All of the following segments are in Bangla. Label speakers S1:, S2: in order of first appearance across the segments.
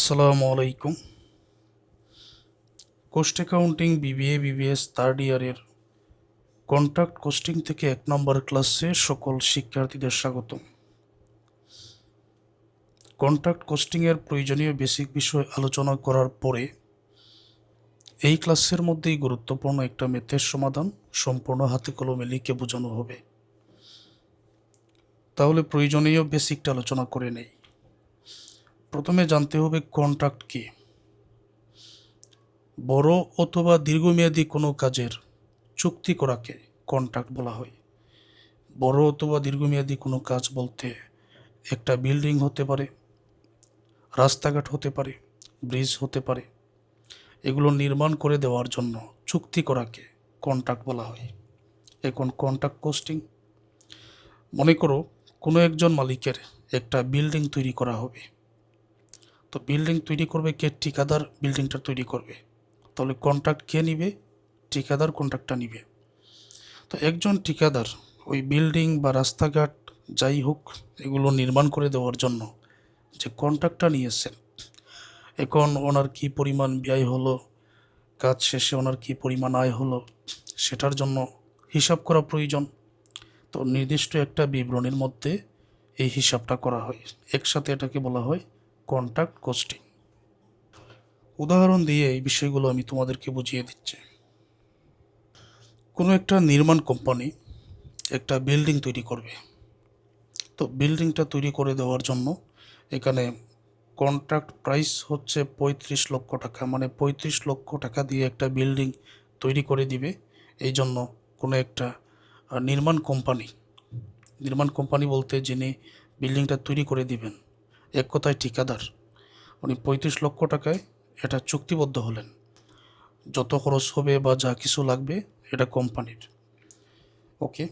S1: আসসালামু আলাইকুম। Cost accounting BBA BBS third ইয়ারের কন্ট্রাক্ট কোস্টিং থেকে 1 নম্বর ক্লাসে সকল শিক্ষার্থীদের স্বাগতম। কন্ট্রাক্ট কোস্টিংয়ের প্রয়োজনীয় বেসিক বিষয় আলোচনা করার পরে এই ক্লাসের মধ্যেই গুরুত্বপূর্ণ একটা ম্যাথের সমাধান সম্পূর্ণ হাতে কলমে লিখে বোঝানো হবে। তাহলে প্রয়োজনীয় বেসিকটা আলোচনা করে নেই। প্রথমে জানতে হবে কন্ট্রাক্ট কি। বড় অথবা দীর্ঘমেয়াদী কোনো কাজের চুক্তি করাকে কন্ট্রাক্ট বলা হয়। বড় অথবা দীর্ঘমেয়াদী কোনো কাজ বলতে একটা বিল্ডিং হতে পারে, রাস্তাঘাট হতে পারে, ব্রিজ হতে পারে। এগুলো নির্মাণ করে দেওয়ার জন্য চুক্তি করাকে কন্ট্রাক্ট বলা হয়। এখন কন্ট্রাক্ট কোস্টিং, মনে করো কোনো একজন মালিকের একটা বিল্ডিং তৈরি করা হবে। তো বিল্ডিং তৈরি করবে কে? ঠিকাদার বিল্ডিংটা তৈরি করবে। তাহলে কন্ট্রাক্ট কে নিবে? ঠিকাদার কন্ট্রাক্টটা নিবে। তো একজন ঠিকাদার ওই বিল্ডিং বা রাস্তাঘাট যাই হোক এগুলো নির্মাণ করে দেওয়ার জন্য যে কন্ট্রাক্টটা নিয়েছেন, এখন ওনার কি পরিমাণ ব্যয় হলো, কাজ শেষে ওনার কি পরিমাণ আয় হলো, সেটার জন্য হিসাব করা প্রয়োজন। তো নির্দিষ্ট একটা বিবরণীর মধ্যে এই হিসাবটা করা হয়, একসাথে এটাকে বলা হয় কন্ট্রাক্ট কোস্টিং। উদাহরণ দিয়ে এই বিষয়গুলো আমি তোমাদেরকে বুঝিয়ে দিচ্ছি। কোনো একটা নির্মাণ কোম্পানি একটা বিল্ডিং তৈরি করবে। তো বিল্ডিংটা তৈরি করে দেওয়ার জন্য এখানে কন্ট্রাক্ট প্রাইস হচ্ছে 35 লক্ষ টাকা, মানে 35 লক্ষ টাকা দিয়ে একটা বিল্ডিং তৈরি করে দিবে। এই জন্য কোনো একটা নির্মাণ কোম্পানি বলতে যিনি বিল্ডিংটা তৈরি করে দিবেন, এক কথায় ঠিকাদার, উনি 35 লক্ষ টাকায় এটা চুক্তিবদ্ধ হলেন। যত খরচ হবে বা যা কিছু লাগবে এটা কোম্পানির। ওকে,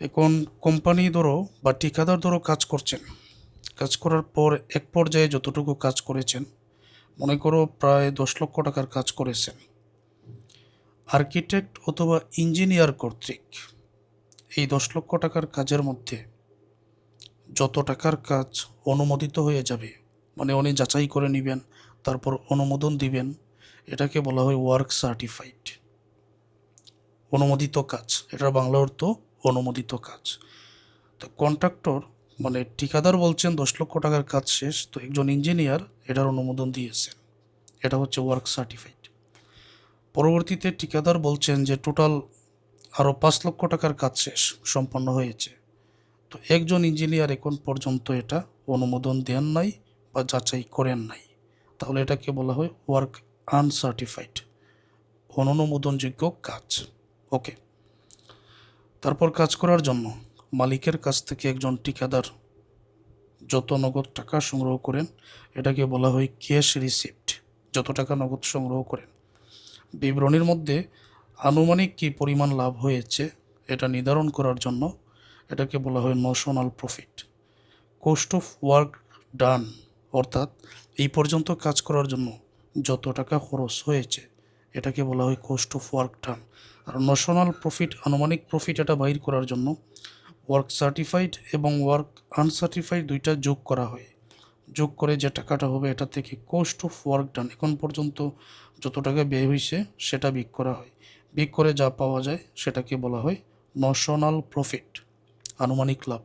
S1: এখন কোম্পানি ধরো বা ঠিকাদার ধরো কাজ করছেন, কাজ করার পর এক পর্যায়ে যতটুকু কাজ করেছেন, মনে করো প্রায় 10 লক্ষ টাকার কাজ করেছেন, আর্কিটেক্ট অথবা ইঞ্জিনিয়ার কর্তৃক এই 10 লক্ষ টাকার কাজের মধ্যে যত টাকার কাজ অনুমোদিত হয়ে যাবে, মানে উনি যাচাই করে নেবেন, তারপর অনুমোদন দিবেন, এটাকে বলা হয় ওয়ার্ক সার্টিফাইড, অনুমোদিত কাজ। এটার বাংলা অর্থ অনুমোদিত কাজ। তো কন্ট্রাক্টর মানে ঠিকাদার বলছেন 10 লক্ষ টাকার কাজ শেষ, তো একজন ইঞ্জিনিয়ার এটার অনুমোদন দিয়েছেন, এটা হচ্ছে ওয়ার্ক সার্টিফাইড। পরবর্তীতে ঠিকাদার বলছেন যে টোটাল আরও 5 লক্ষ টাকার কাজ শেষ, সম্পন্ন হয়েছে। তো একজন ইঞ্জিনিয়ার এখন পর্যন্ত এটা অনুমোদন দেন নাই বা যাচাই করেন নাই, তাহলে এটাকে বলা হয় ওয়ার্ক আনসার্টিফাইড, অনুমোদনযোগ্য কাজ। ওকে, তারপর কাজ করার জন্য মালিকের কাছ থেকে একজন ঠিকাদার যত নগদ টাকা সংগ্রহ করেন, এটাকে বলা হয় ক্যাশ রিসিপ্ট। যত টাকা নগদ সংগ্রহ করেন, বিবরণীর মধ্যে আনুমানিক কী পরিমাণ লাভ হয়েছে এটা নির্ধারণ করার জন্য এটাকে বলা হয় notional profit. Cost of work done, অর্থাৎ এই পর্যন্ত কাজ করার জন্য যত টাকা খরচ হয়েছে এটাকে বলা হয় কোস্ট অফ ওয়ার্ক ডান। আর নোশনাল প্রফিট, আনুমানিক প্রফিট, এটা বাইর করার জন্য ওয়ার্ক সার্টিফাইড এবং ওয়ার্ক আনসার্টিফাইড দুইটা যোগ করা হয়। যোগ করে যে টাকাটা হবে এটা থেকে কোস্ট অফ ওয়ার্ক ডান, এখন পর্যন্ত যত টাকা ব্যয় হয়েছে সেটা বিয়োগ করা হয়। বিয়োগ করে যা পাওয়া যায় সেটাকে বলা হয় নোশনাল প্রফিট, আনুমানিক লাভ।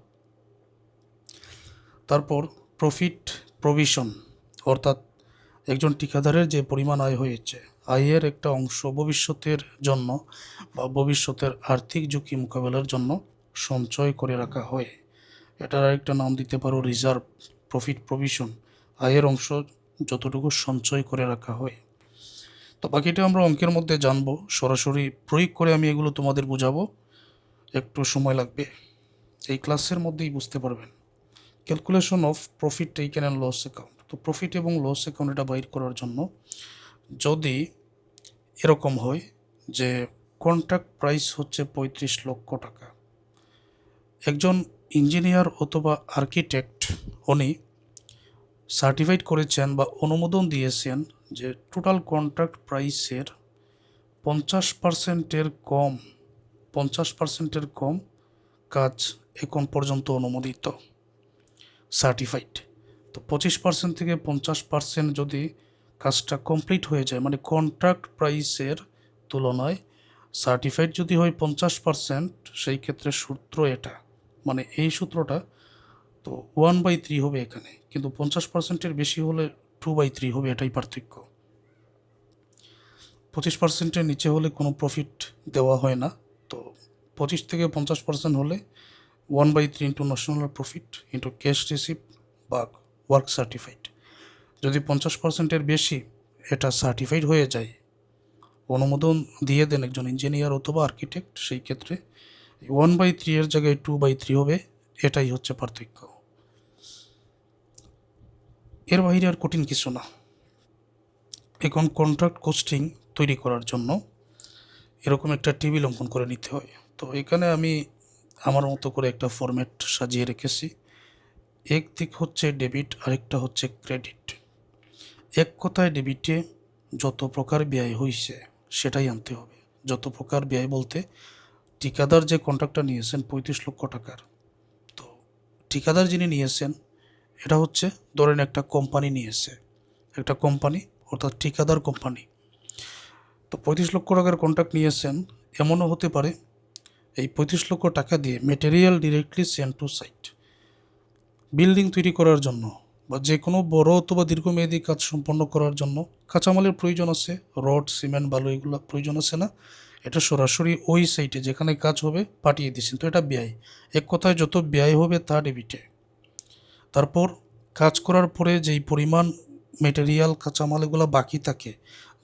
S1: তারপর প্রফিট প্রভিশন, অর্থাৎ একজন ঠিকাদারের যে পরিমাণ আয় হয়েছে, আয়ের একটা অংশ ভবিষ্যতের জন্য বা ভবিষ্যতের আর্থিক ঝুঁকি মোকাবেলার জন্য সঞ্চয় করে রাখা হয়। এটার আরেকটা নাম দিতে পারো রিজার্ভ। প্রফিট প্রভিশন, আয়ের অংশ যতটুকু সঞ্চয় করে রাখা হয়। তো বাকিটা আমরা অঙ্কের মধ্যে জানবো, সরাসরি প্রয়োগ করে আমি এগুলো তোমাদের বোঝাবো, একটু সময় লাগবে, এই ক্লাসের মধ্যেই বুঝতে পারবেন। Calculation of profit taken and loss account. তো প্রফিট এবং লস অ্যাকাউন্ট এটা বাইর করার জন্য যদি এরকম হয় যে কন্ট্রাক্ট প্রাইস হচ্ছে 35 লক্ষ টাকা, একজন ইঞ্জিনিয়ার অথবা আর্কিটেক্ট উনি সার্টিফাইড করেছেন বা অনুমোদন দিয়েছেন যে টোটাল কন্ট্রাক্ট প্রাইসের 50%-এর কম, 50%-এর কম কাজ এখন পর্যন্ত অনুমোদিত, সার্টিফাইড। তো তো 25% থেকে 50% যদি কাজটা কমপ্লিট হয়ে যায়, মানে কন্ট্রাক্ট প্রাইসের তুলনায় সার্টিফাইড যদি হয় 50%, সেই ক্ষেত্রে সূত্র এটা, মানে এই সূত্রটা তো 1/3 হবে এখানে, কিন্তু 50%-এর বেশি হলে 2/3 হবে, এটাই পার্থক্য। 25%-এর নিচে হলে কোনো প্রফিট দেওয়া হয় না। তো 25 থেকে 50% হলে 1/3 into national profit into cash receipt বা ওয়ার্ক সার্টিফাইড। যদি 50%-এর বেশি এটা সার্টিফাইড হয়ে যায়, অনুমোদন দিয়ে দেন একজন ইঞ্জিনিয়ার অথবা আর্কিটেক্ট, সেই ক্ষেত্রে 1/3 এর জায়গায় 2/3 হবে, এটাই হচ্ছে পার্থক্য। এর বাইরে আর কঠিন কিছু না। এখন কন্ট্রাক্ট কোস্টিং তৈরি করার জন্য এরকম একটা টেবিল অঙ্কন করে নিতে হয়। তো এখানে আমি আমার মতো করে একটা ফরম্যাট সাজিয়ে রেখেছি। এক দিক হচ্ছে ডেবিট, আরেকটা হচ্ছে ক্রেডিট। এক কথায় ডেবিটে যত প্রকার ব্যয় হয়েছে সেটাই আনতে হবে। যত প্রকার ব্যয় বলতে, ঠিকাদার যে কন্ট্রাক্টটা নিয়েছেন 35 লক্ষ টাকার, তো ঠিকাদার যিনি নিয়েছেন এটা হচ্ছে, ধরেন একটা কোম্পানি নিয়েছে, একটা কোম্পানি অর্থাৎ ঠিকাদার কোম্পানি। তো 35 লক্ষ টাকার কন্ট্রাক্ট নিয়েছেন, এমনও হতে পারে এই 35 লক্ষ টাকা দিয়ে material directly send to site. Building তৈরি করার জন্য বা যে কোনো বড় অথবা দীর্ঘমেয়াদী কাজ সম্পন্ন করার জন্য কাঁচামালের প্রয়োজন আছে, রড, সিমেন্ট, বালু, এগুলো প্রয়োজন আছে না, এটা সরাসরি ওই সাইটে যেখানে কাজ হবে পাঠিয়ে দিচ্ছেন, তো এটা ব্যয়। এক কথায় যত ব্যয় হবে তা ডেবিটে। তারপর কাজ করার পরে যেই পরিমাণ মেটেরিয়াল, কাঁচামাল এগুলো বাকি থাকে,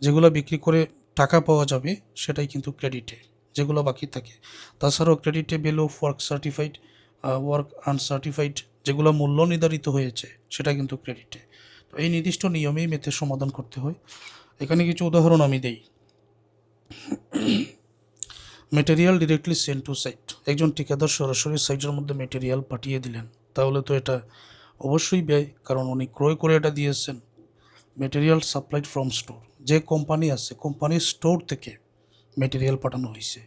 S1: যেগুলো বিক্রি করে টাকা পাওয়া যাবে, সেটাই কিন্তু ক্রেডিটে, যেগুলো বাকি থাকে। তাছাড়াও ক্রেডিটে bill of work certified, work uncertified, যেগুলো মূল্য নির্ধারিত হয়েছে সেটা কিন্তু ক্রেডিটে। তো এই নির্দিষ্ট নিয়মেই মেথের সমাধান করতে হয়। এখানে কিছু উদাহরণ আমি দেই। Material directly send to site, একজন ঠিকাদার সরাসরি সাইটের মধ্যে মেটেরিয়াল পাঠিয়ে দিলেন, তাহলে তো এটা অবশ্যই ব্যয়, কারণ উনি ক্রয় করে এটা দিয়েছেন। মেটেরিয়াল সাপ্লাইড ফ্রম স্টোর, যে কোম্পানি আছে কোম্পানির স্টোর থেকে মেটেরিয়াল পাঠানো হয়েছে,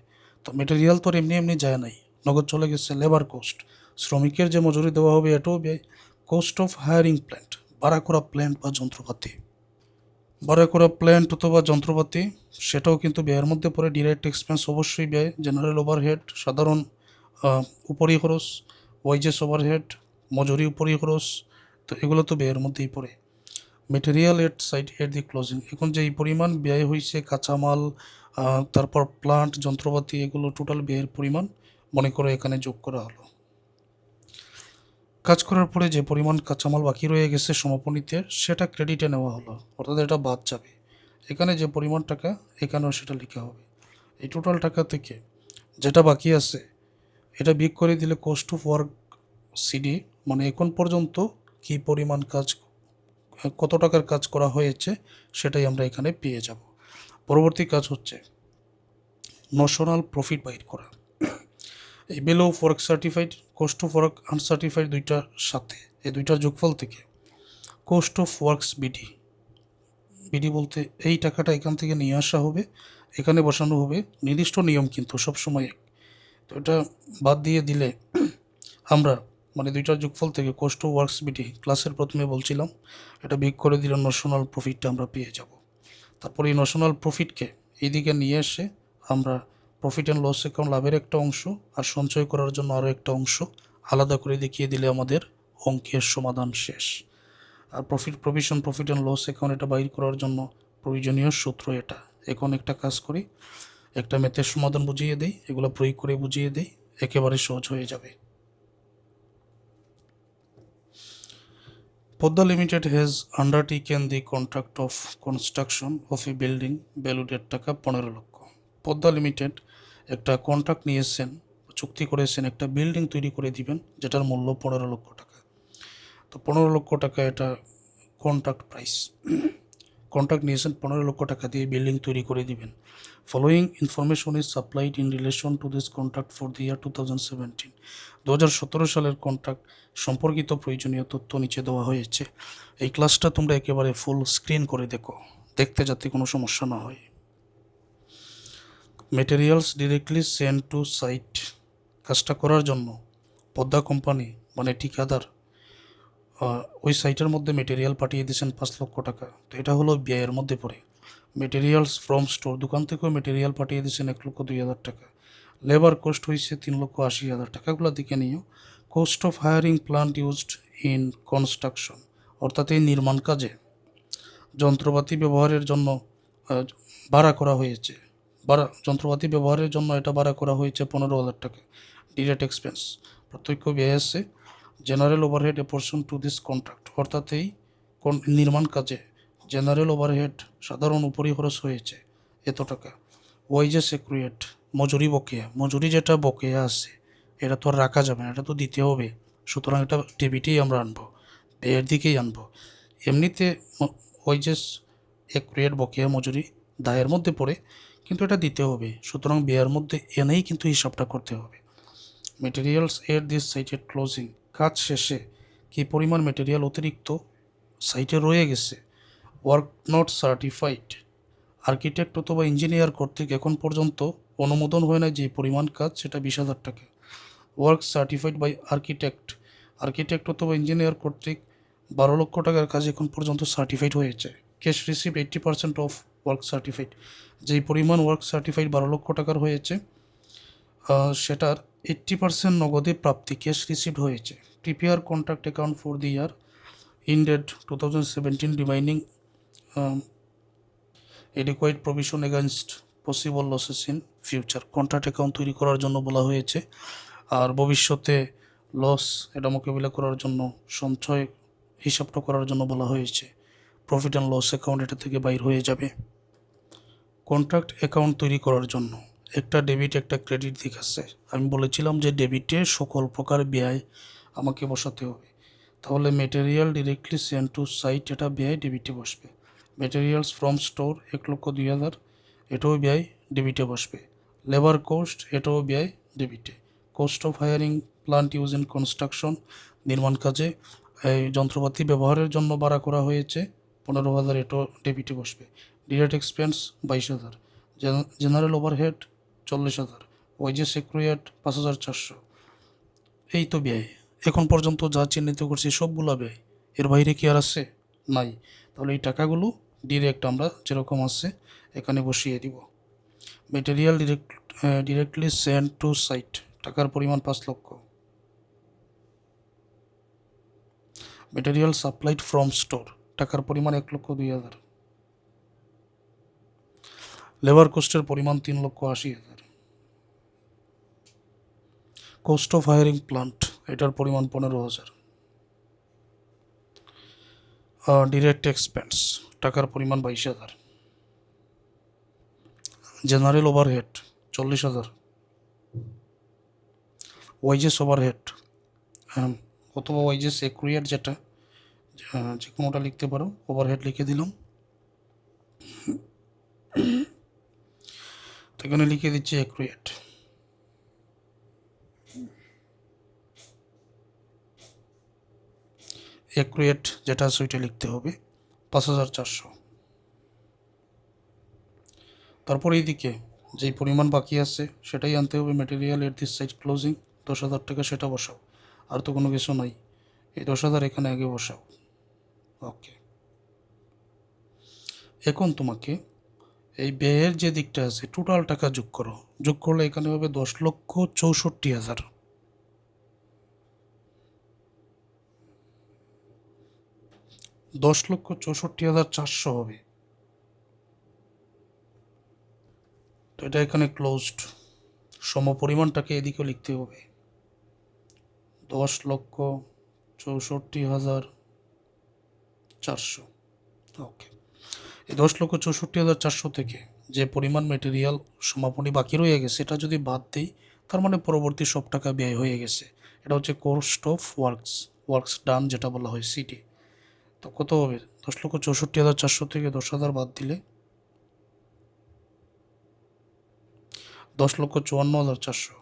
S1: তো মেটেরিয়াল তো এমনি এমনি যায় নাই, নগদ চলে গেছে। লেবার কোস্ট, শ্রমিকের যে মজুরি দেওয়া হবে এটাও ব্যয়। কোস্ট অফ হায়ারিং প্ল্যান্ট, ভাড়া করা প্ল্যান্ট বা যন্ত্রপাতি, ভাড়া করা প্ল্যান্ট অথবা যন্ত্রপাতি, সেটাও কিন্তু ব্যয়ের মধ্যে পড়ে। ডিরেক্ট এক্সপেন্স অবশ্যই ব্যয়। জেনারেল ওভারহেড, সাধারণ উপরি খরচ, ওয়াইজেস ওভারহেড, মজুরি উপরি খরচ, তো এগুলো তো ব্যয়ের মধ্যেই পড়ে। মেটেরিয়াল এট সাইট এট দি ক্লোজিং, এখন যে এই পরিমাণ ব্যয় হয়েছে, কাঁচামাল, তারপর প্লান্ট, যন্ত্রপাতি, এগুলো টোটাল ব্যয়ের পরিমাণ মনে করে এখানে যোগ করা হলো। কাজ করার পরে যে পরিমাণ কাঁচামাল বাকি রয়ে গেছে সমাপনীতে, সেটা ক্রেডিটে নেওয়া হলো, অর্থাৎ এটা বাদ যাবে। এখানে যে পরিমাণ টাকা, এখানেও সেটা লেখা হবে। এই টোটাল টাকা থেকে যেটা বাকি আছে এটা বিয়োগ করে দিলে কস্ট অফ ওয়ার্ক সিডি, মানে এখন পর্যন্ত কি পরিমাণ কাজ, কত টাকার কাজ করা হয়েছে, সেটাই আমরা এখানে পেয়ে যাব। পরবর্তী কাজ হচ্ছে ন্যাশনাল প্রফিট বাইর করা। এই bill of work certified, cost of work uncertified, দুইটার সাথে এই দুইটার যোগফল থেকে cost of works BD, BD বলতে এই টাকাটা এখান থেকে নিয়ে আসা হবে, এখানে বসানো হবে। নির্দিষ্ট নিয়ম কিন্তু সবসময় এক। তো এটা বাদ দিয়ে দিলে আমরা, মানে দুইটার যোগফল থেকে কোস্ট অফ ওয়ার্কস বিডি, ক্লাসের প্রথমে বলছিলাম, এটা বিয়োগ করে দিলে ন্যাশনাল প্রফিটটা আমরা পেয়ে যাব। তারপর এই ন্যাশনাল প্রফিটকে এইদিকে নিয়ে এসে আমরা প্রফিট অ্যান্ড লস অ্যাকাউন্ট, লাভের একটা অংশ আর সঞ্চয় করার জন্য আরও একটা অংশ আলাদা করে দেখিয়ে দিলে আমাদের অঙ্কের সমাধান শেষ। আর প্রফিট অ্যান্ড লস অ্যাকাউন্ট এটা বাইর করার জন্য প্রয়োজনীয় সূত্র এটা। এখন একটা কাজ করি, একটা ম্যাথের সমাধান বুঝিয়ে দেই, এগুলো প্রয়োগ করে বুঝিয়ে দেই, একেবারে সহজ হয়ে যাবে। Podda Limited has undertaken the contract of construction of a building valued at টাকা 15 লক্ষ। পদ্মা লিমিটেড একটা কন্ট্রাক্ট নিয়েছেন, চুক্তি করেছেন, একটা বিল্ডিং তৈরি করে দিবেন যেটার মূল্য 15 লক্ষ টাকা। তো 15 লক্ষ টাকা এটা কন্ট্রাক্ট প্রাইস। কন্ট্রাক্ট নিয়েছেন 15 লক্ষ টাকা দিয়ে বিল্ডিং তৈরি করে দিবেন। Following information is supplied in relation to this contract for the year 2017। 2017 সালের কন্ট্রাক্ট সম্পর্কিত প্রয়োজনীয় তথ্য নিচে দেওয়া হয়েছে। এই ক্লাসটা তোমরা একেবারে ফুল স্ক্রিন করে দেখো, দেখতে যাতে কোনো সমস্যা না হয়। Materials directly send to site, কাজটা করার জন্য পদ্মা কোম্পানি মানে ঠিকাদার ওই সাইটের মধ্যে মেটেরিয়াল পাঠিয়ে দিয়েছেন 5 লক্ষ টাকা, তো এটা হলো ব্যয়ের মধ্যে পড়ে। মেটেরিয়ালস ফ্রম স্টোর, দোকান থেকেও মেটেরিয়াল পাঠিয়ে দিয়েছেন 1,02,000 টাকা। লেবার কোস্ট হয়েছে 3,80,000 টাকা, এগুলো দিকে নিও। Cost of hiring plant used in construction, অর্থাৎ এই নির্মাণ কাজে যন্ত্রপাতি ব্যবহারের জন্য ভাড়া করা হয়েছে, যন্ত্রপাতি ব্যবহারের জন্য এটা ভাড়া করা হয়েছে 15,000 টাকা। ডিরেক্ট এক্সপেন্স, প্রত্যক্ষ ব্যয় আছে। General overhead A portion two this contract, অর্থাৎ এই নির্মাণ কাজে জেনারেল ওভারহেড সাধারণ উপরি খরচ হয়েছে এত টাকা। ওয়াইজেস এক্রুয়েট, মজুরি বকেয়া, মজুরি যেটা বকেয়া আছে এটা তো আর রাখা যাবে না, এটা তো দিতে হবে, সুতরাং এটা ডেবিটেই আমরা আনবো, ব্যয়ের দিকেই আনবো। এমনিতে ওয়াইজেস এক্রুয়েট বকেয়া মজুরি দায়ের মধ্যে পড়ে, কিন্তু এটা দিতে হবে, সুতরাং ব্যয়ের মধ্যে এনেই কিন্তু হিসাবটা করতে হবে। মেটেরিয়ালস এট দিস সাইটের ক্লোজিং, কাজ শেষে কী পরিমাণ মেটেরিয়াল অতিরিক্ত সাইটে রয়ে গেছে। ওয়ার্ক নট সার্টিফাইড, আর্কিটেক্ট অথবা ইঞ্জিনিয়ার কর্তৃক এখন পর্যন্ত অনুমোদন হয় না যে পরিমাণ কাজ, সেটা 20,000 টাকা। Work certified by architect, architect অথবা ইঞ্জিনিয়ার কর্তৃক 12 লক্ষ টাকার কাজ এখন পর্যন্ত সার্টিফাইড হয়েছে। Cash receive 80% of work certified, যেই পরিমাণ ওয়ার্ক সার্টিফাইড 12 লক্ষ টাকার হয়েছে সেটার 80% নগদে প্রাপ্তি, ক্যাশ রিসিভড হয়েছে। Prepare contract account for the year ended 2017 remaining adequate provision against possible losses in future, contract account তৈরি করার জন্য বলা হয়েছে। আর ভবিষ্যতে লস এটা মোকাবিলা করার জন্য সঞ্চয় হিসাবটা করার জন্য বলা হয়েছে। প্রফিট অ্যান্ড লস অ্যাকাউন্ট এটা থেকে বাইর হয়ে যাবে। কন্ট্রাক্ট অ্যাকাউন্ট তৈরি করার জন্য একটা ডেবিট একটা ক্রেডিট দিক আছে। আমি বলেছিলাম যে ডেবিটে সকল প্রকার ব্যয় আমাকে বসাতে হবে, তাহলে material directly send to site এটা ব্যয় ডেবিটে বসবে। মেটেরিয়ালস ফ্রম স্টোর 1,02,000 এটাও ব্যয় ডেবিটে বসবে। লেবার কোস্ট এটাও ব্যয় ডেবিটে। Cost of hiring plant use in construction, নির্মাণ কাজে এই যন্ত্রপাতি ব্যবহারের জন্য ভাড়া করা হয়েছে 15,000, এটাও ডেবিটে বসবে। Direct expense 22,000, general overhead 40,000, wages accrued 5,400। এই তো ব্যয়, এখন পর্যন্ত যা চিহ্নিত করছি সবগুলো ব্যয়, এর বাইরে কি আর আছে? নাই। তাহলে এই টাকাগুলো ডিরেক্ট আমরা যেরকম আছে এখানে বসিয়ে দিব। Material directly send to site, টাকার পরিমাণ 5 লক্ষ। মেটেরিয়াল সাপ্লাইড ফ্রম স্টোর, টাকার পরিমাণ 1,02,000। লেবার কোস্টের পরিমাণ 3,80,000। কোস্ট অফ হায়ারিং প্লান্ট এটার পরিমাণ 15,000। ডিরেক্ট এক্সপেন্স টাকার পরিমাণ 22,000। General overhead 40,000। ওয়াইজেস ওভারহেড অথবা ওয়াইজেস এক্রুয়েট যেটা যে কোনোটা লিখতে পারো, ওভারহেড লিখে দিলাম। তো এখানে লিখে দিচ্ছি এক্রুয়েট। এক্রুয়েট যেটা আছে ওইটা লিখতে হবে 5,400। তারপর এইদিকে যেই পরিমাণ বাকি আছে সেটাই আনতে হবে। Material at this side closing 10,000 টাকা, সেটা বসাও, আর তো কোনো কিছু নাই। এই 10,000 এখানে আগে বসাও। ওকে, এখন তোমাকে এই ব্যয়ের যে দিকটা আছে টোটাল টাকা যোগ করো, যোগ করলে এখানে হবে 10,64,000। 10,64,400 হবে। তো এটা এখানে ক্লোজড, সমপরিমাণটাকে এদিকেও লিখতে হবে 10,64,400। ওকে, এই 10,64,400 থেকে যে পরিমাণ মেটেরিয়াল সমাপনী বাকি রয়ে গেছে এটা যদি বাদ দিই, তার মানে পরবর্তী সব টাকা ব্যয় হয়ে গেছে। এটা হচ্ছে কোস্ট অফ ওয়ার্কস ডান যেটা বলা হয় সিটি। তো কত হবে? 10,64,400 থেকে 10,000 বাদ দিলে 10,54,400।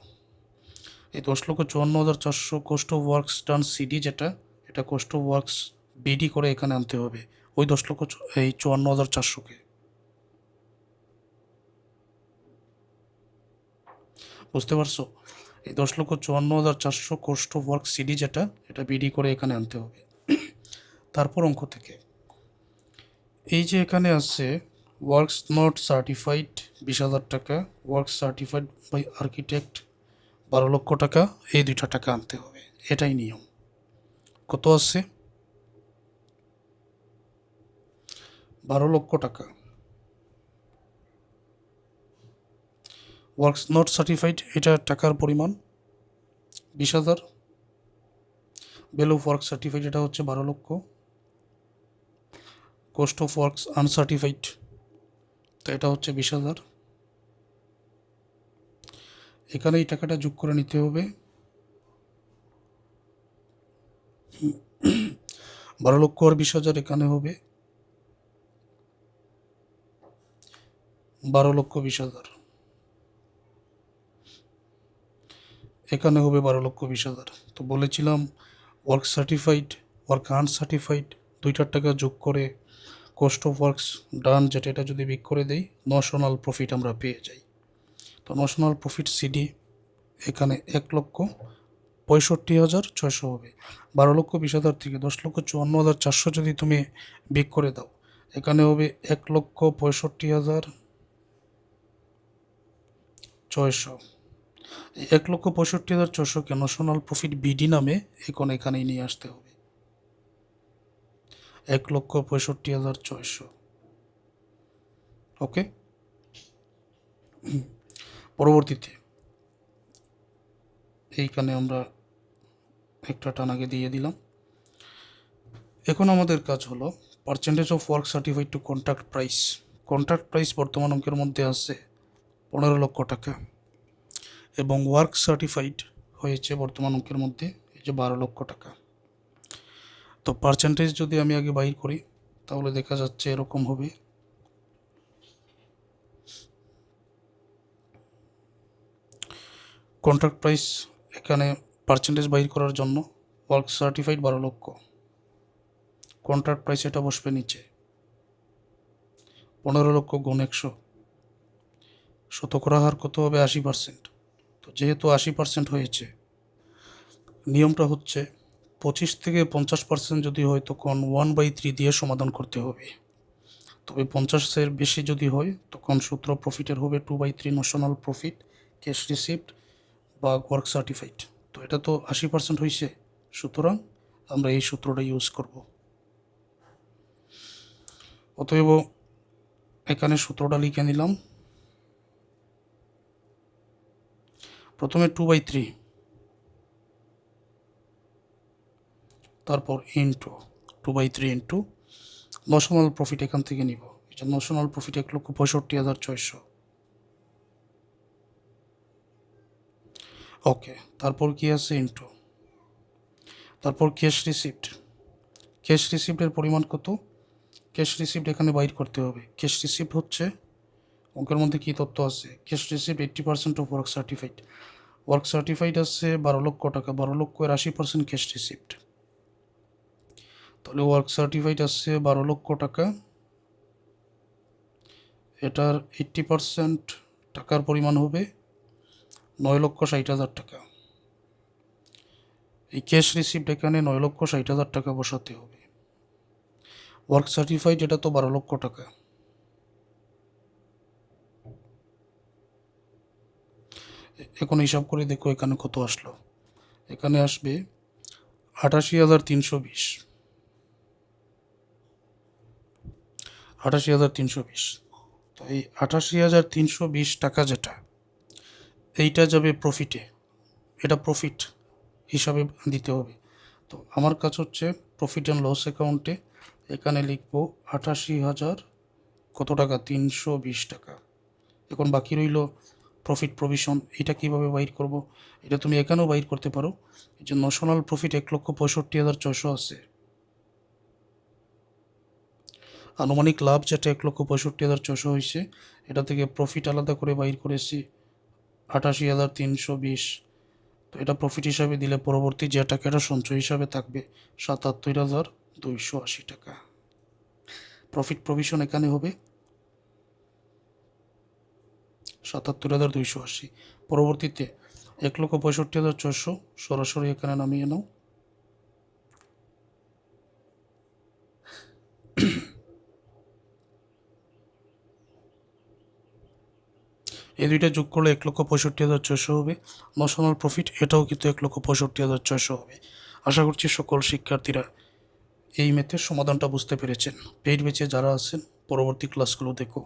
S1: এই 10,54,400 cost of works done CD যেটা, এটা কোস্ট অফ ওয়ার্কস বিডি করে এখানে আনতে হবে ওই 10,54,400কে। বুঝতে পারছো? এই 10,54,400 কোস্ট অফ ওয়ার্ক সিডি যেটা, এটা বিডি করে এখানে আনতে হবে। তারপর অঙ্ক থেকে এই যে এখানে আছে ওয়ার্কস নট সার্টিফাইড 20,000 টাকা, ওয়ার্ক সার্টিফাইড বাই আর্কিটেক্ট 12 লক্ষ টাকা, এই দুইটা টাকা আনতে হবে, এটাই নিয়ম। কত আছে? 12 লক্ষ টাকা। ওয়ার্কস নট সার্টিফাইড এটা টাকার পরিমাণ 20,000, ভ্যালু অফ ওয়ার্ক সার্টিফাইড এটা হচ্ছে 12 লক্ষ, কস্ট অফ ওয়ার্কস আনসার্টিফাইড তো এটা হচ্ছে 20,000। এখানে এই টাকাটা যোগ করে নিতে হবে, 12 লক্ষ আর 20,000 এখানে হবে 12,20,000, এখানে হবে 12,20,000। তো বলেছিলাম ওয়ার্ক সার্টিফাইড ওয়ার্ক আনসার্টিফাইড দুইটার টাকা যোগ করে কস্ট অফ ওয়ার্কস ডান যেটা এটা যদি বিক করে দেই নশনাল প্রফিট আমরা পেয়ে যাই। তো নশনাল প্রফিট সিডি এখানে 1,65,600 হবে। 12,20,000 থেকে 10,54,400 যদি তুমি বিক করে দাও এখানে হবে 1,65,600। 1,65,600কে নশনাল প্রফিট বিডি নামে এখন এখানেই নিয়ে আসতে হবে 1,65,600। ওকে, পরবর্তীতে এইখানে আমরা একটা টানাকে দিয়ে দিলাম। এখন আমাদের কাজ হলো percentage of work certified two contract price. Contract price বর্তমান অঙ্কের মধ্যে আছে 15 লক্ষ টাকা এবং ওয়ার্ক সার্টিফাইড হয়েছে বর্তমান অঙ্কের মধ্যে এই যে 12 লক্ষ টাকা। তো পার্সেন্টেজ যদি আমি আগে বাইর করি তাহলে দেখা যাচ্ছে এরকম হবে, কন্ট্রাক্ট প্রাইস এখানে পার্সেন্টেজ বাইর করার জন্য ওয়ার্ক সার্টিফাইড 12 লক্ষ, কন্ট্রাক্ট প্রাইস এটা বসবে নিচে 15 লক্ষ গুণ 100, শতকরা হার কত হবে 80%। তো যেহেতু 80% হয়েছে নিয়মটা হচ্ছে 25 থেকে 50% যদি হয় তখন 1/3 দিয়ে সমাধান করতে হবে, তবে 50-এর বেশি যদি হয় তখন সূত্র প্রফিটের হবে 2/3 নশনাল প্রফিট ক্যাশ রিসিপ্ট বা ওয়ার্ক সার্টিফাইড। তো এটা তো 80% হয়েছে, সুতরাং আমরা এই সূত্রটা ইউজ করব। অতএব এখানে সূত্রটা লিখে নিলাম, প্রথমে 2/3 তারপর ইন্টু 2/3 ইন্টু নশনাল প্রফিট এখান থেকে নিব, এটা নশনাল প্রফিট 1,65,600। ওকে, তারপর কি আছে ইন্টু, তারপর ক্যাশ রিসিপ্ট। ক্যাশ রিসিপ্টের পরিমাণ কত? ক্যাশ রিসিপ্ট এখানে বাইর করতে হবে। ক্যাশ রিসিপ্ট হচ্ছে অঙ্কের মধ্যে কী তথ্য আছে, cash receipt 80% of work certified. Work certified আছে 12 লক্ষ টাকা, 12 লক্ষ এর 80% ক্যাশ রিসিপ্ট, তাহলে ওয়ার্ক সার্টিফাইড আছে 12 লক্ষ টাকা, এটার 80% টাকার পরিমাণ হবে 9,60,000 টাকা। এই ক্যাশ রিসিপ্ট এখানে 9,60,000 টাকা বসাতে হবে। ওয়ার্ক সার্টিফাইড এটা তো 12 লক্ষ টাকা, এখন হিসাব করে দেখো এখানে কত আসলো, এখানে আসবে 88,320, 88,320। তো এই 88,320 টাকা যেটা এইটা যাবে প্রফিটে, এটা প্রফিট হিসাবে দিতে হবে। তো আমার কাজ হচ্ছে প্রফিট অ্যান্ড লস অ্যাকাউন্টে এখানে লিখবো 88,000 কত টাকা 320 টাকা। এখন বাকি রইল প্রফিট প্রভিশন, এটা কিভাবে বাইর করব? এটা তুমি এখানেও বাইর করতে পারো। এই যে নশনাল প্রফিট 1,65,600 আছে, আনুমানিক লাভ যেটা 1,65,600 হয়েছে, এটা থেকে প্রফিট আলাদা করে বাইর করেছি 88,320। তো এটা প্রফিট হিসাবে দিলে পরবর্তী যে টাকাটা সঞ্চয় হিসাবে থাকবে 77,280 টাকা। প্রফিট প্রভিশন এখানে হবে 77,280। পরবর্তীতে 1,65,600 সরাসরি এখানে নামিয়ে নাও, এই দুইটা যোগ করলে 1,65,600 হবে। ন্যাশনাল প্রফিট এটাও কিন্তু 1,65,600 হবে। আশা করছি সকল শিক্ষার্থীরা এই ম্যাথের সমাধানটা বুঝতে পেরেছেন। পেইড ব্যাচে যারা আছেন পরবর্তী ক্লাসগুলো দেখো।